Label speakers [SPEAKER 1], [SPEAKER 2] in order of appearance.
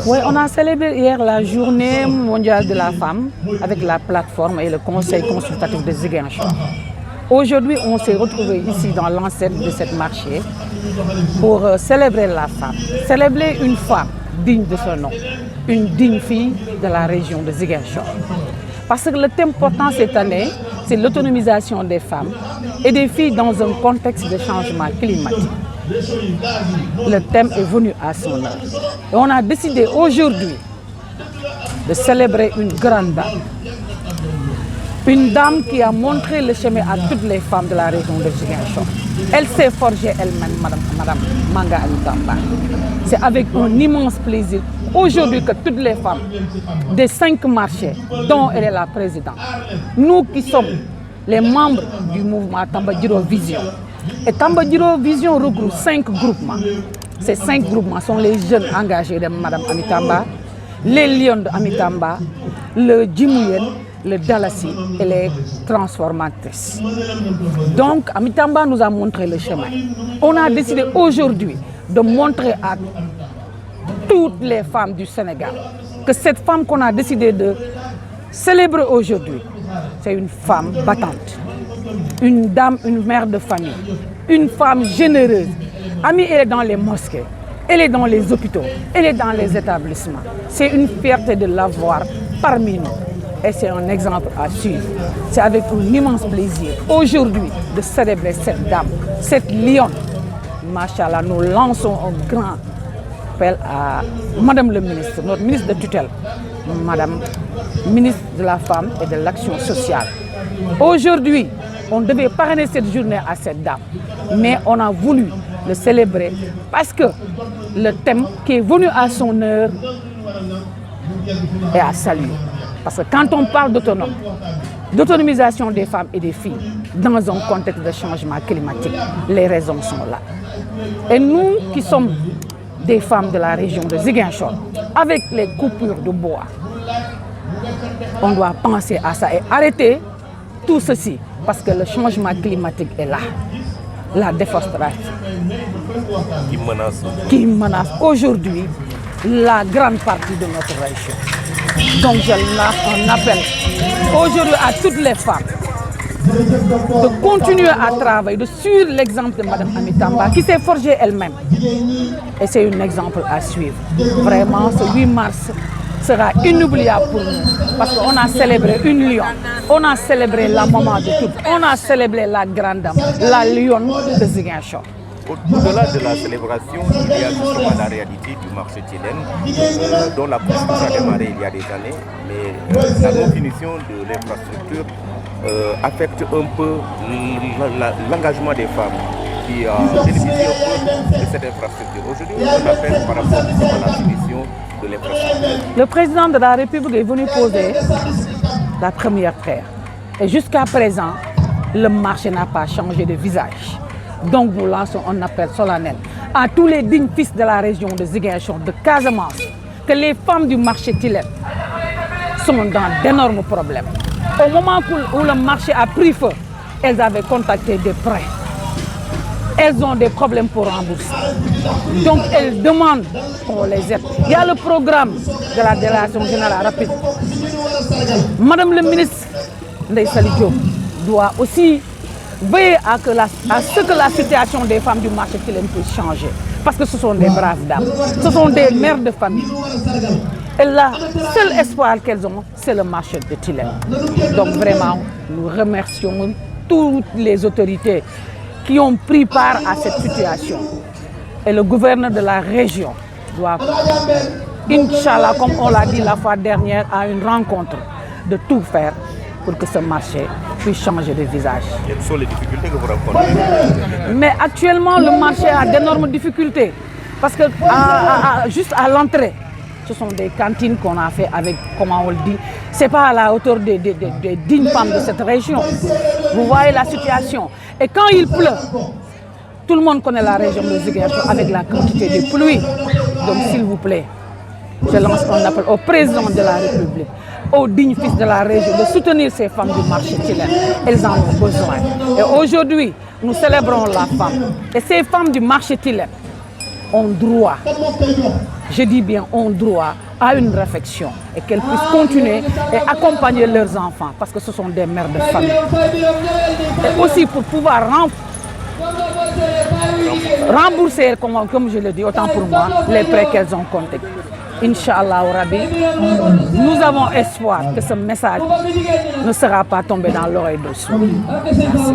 [SPEAKER 1] Oui, on a célébré hier la journée mondiale de la femme avec la plateforme et le conseil consultatif de Ziguinchor. Aujourd'hui, on s'est retrouvés ici dans l'enceinte de cette marché pour célébrer la femme, célébrer une femme digne de son nom, une digne fille de la région de Ziguinchor. Parce que le thème portant cette année, c'est l'autonomisation des femmes et des filles dans un contexte de changement climatique. Le thème est venu à son heure. Et on a décidé aujourd'hui de célébrer une grande dame. Une dame qui a montré le chemin à toutes les femmes de la région de Ziguinchor. Elle s'est forgée elle-même, Madame Manga Amitamba. C'est avec un immense plaisir aujourd'hui que toutes les femmes des 5 marchés, dont elle est la présidente, nous qui sommes les membres du mouvement Tambadjiro Vision. Et Tambadjiro Vision regroupe 5 groupements. Ces 5 groupements sont les jeunes engagés de Madame Amitamba, les lions de Amitamba, le Djimouyen, le Dalasi et les transformatrices. Donc, Amitamba nous a montré le chemin. On a décidé aujourd'hui de montrer à toutes les femmes du Sénégal que cette femme qu'on a décidé de célébrer aujourd'hui, c'est une femme battante, une dame, une mère de famille, une femme généreuse. Ami, elle est dans les mosquées, elle est dans les hôpitaux, elle est dans les établissements. C'est une fierté de l'avoir parmi nous. Et c'est un exemple à suivre. C'est avec un immense plaisir aujourd'hui de célébrer cette dame, cette lionne. Machallah, nous lançons un grand appel à Madame le ministre, notre ministre de tutelle, Madame ministre de la Femme et de l'Action sociale. Aujourd'hui, on devait parrainer cette journée à cette dame, mais on a voulu le célébrer parce que le thème qui est venu à son heure est à saluer. Parce que quand on parle d'autonomisation des femmes et des filles dans un contexte de changement climatique, les raisons sont là. Et nous qui sommes des femmes de la région de Ziguinchor, avec les coupures de bois, on doit penser à ça et arrêter tout ceci parce que le changement climatique est là. La déforestation qui menace aujourd'hui la grande partie de notre région. Donc je lance un appel aujourd'hui à toutes les femmes de continuer à travailler, de suivre l'exemple de Mme Amitamba qui s'est forgée elle-même. Et c'est un exemple à suivre. Vraiment, ce 8 mars sera inoubliable pour nous parce qu'on a célébré une lionne, on a célébré la maman de toutes, on a célébré la grande dame, la lionne de Ziguinchor.
[SPEAKER 2] Au-delà de la célébration, il y a justement la réalité du marché Tilène, dont la construction a démarré il y a des années, mais la non-finition de l'infrastructure affecte un peu l'engagement des femmes qui bénéficient un peu de cette infrastructure. Aujourd'hui, on appelle par rapport à la finition de l'infrastructure.
[SPEAKER 1] Le président de la République est venu poser la première pierre. Et jusqu'à présent, le marché n'a pas changé de visage. Donc nous lançons un appel solennel à tous les dignes fils de la région de Ziguinchor, de Casamance, que les femmes du marché Tilène sont dans d'énormes problèmes. Au moment où le marché a pris feu, elles avaient contacté des prêts. Elles ont des problèmes pour rembourser. Donc elles demandent qu'on les aide. Il y a le programme de la délégation générale rapide. Madame le ministre Ndeye Saly Diop doit aussi veiller à ce que la situation des femmes du marché Tilène puisse changer. Parce que ce sont des braves dames, ce sont des mères de famille. Et le seul espoir qu'elles ont, c'est le marché de Tilène. Donc vraiment, nous remercions toutes les autorités qui ont pris part à cette situation. Et le gouverneur de la région doit, Inch'Allah, comme on l'a dit la fois dernière, à une rencontre, de tout faire pour que ce marché puisse changer de visage.
[SPEAKER 2] Quelles sont les difficultés que vous rencontrez?
[SPEAKER 1] Mais actuellement, le marché a d'énormes difficultés. Parce que juste à l'entrée, ce sont des cantines qu'on a fait avec, comment on le dit, ce n'est pas à la hauteur des dignes femmes de cette région. Vous voyez la situation. Et quand il pleut, tout le monde connaît la région de Ziguinchor avec la quantité de pluie. Donc s'il vous plaît, je lance un appel au président de la République, aux dignes fils de la région, de soutenir ces femmes du marché Tilène. Elles en ont besoin. Et aujourd'hui, nous célébrons la femme. Et ces femmes du marché Tilène ont droit, je dis bien ont droit à une réflexion et qu'elles puissent continuer et accompagner leurs enfants parce que ce sont des mères de famille. Et aussi pour pouvoir rembourser, comme je le dis, autant pour moi, les prêts qu'elles ont comptés. Inch'Allah Rabbi, nous avons espoir que ce message ne sera pas tombé dans l'oreille de sourds. Merci.